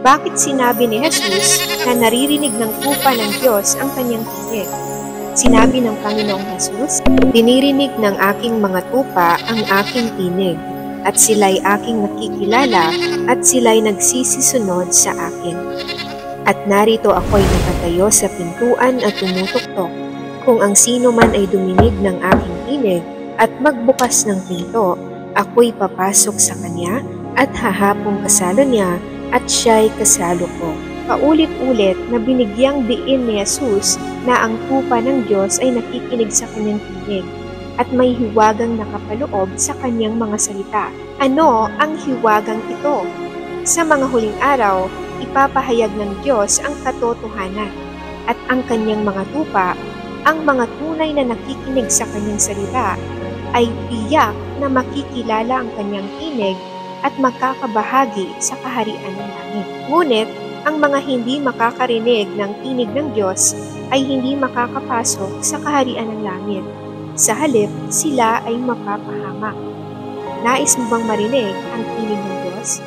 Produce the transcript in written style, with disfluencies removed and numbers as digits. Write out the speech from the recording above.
Bakit sinabi ni Jesus na naririnig ng tupa ng Diyos ang kanyang tinig? Sinabi ng Panginoong Jesus, "Dinirinig ng aking mga tupa ang aking tinig, at sila'y aking nakikilala at sila'y nagsisisunod sa akin. At narito ako'y nakatayo sa pintuan at tumutuktok. Kung ang sino man ay duminig ng aking tinig at magbukas ng pinto, ako'y papasok sa kanya at hahapong kasalo niya at siya'y kasalo ko." Paulit-ulit na binigyang diin ni Jesus na ang tupa ng Diyos ay nakikinig sa kanyang tinig at may hiwagang nakapaloob sa kanyang mga salita. Ano ang hiwagang ito? Sa mga huling araw, ipapahayag ng Diyos ang katotohanan at ang kanyang mga tupa, ang mga tunay na nakikinig sa kanyang salita, ay tiyak na makikilala ang kanyang tinig at makakabahagi sa kaharian ng langit. Ngunit, ang mga hindi makakarinig ng tinig ng Diyos ay hindi makakapasok sa kaharian ng langit. Sa halip, sila ay mapapahamak. Nais mo bang marinig ang tinig ng Diyos?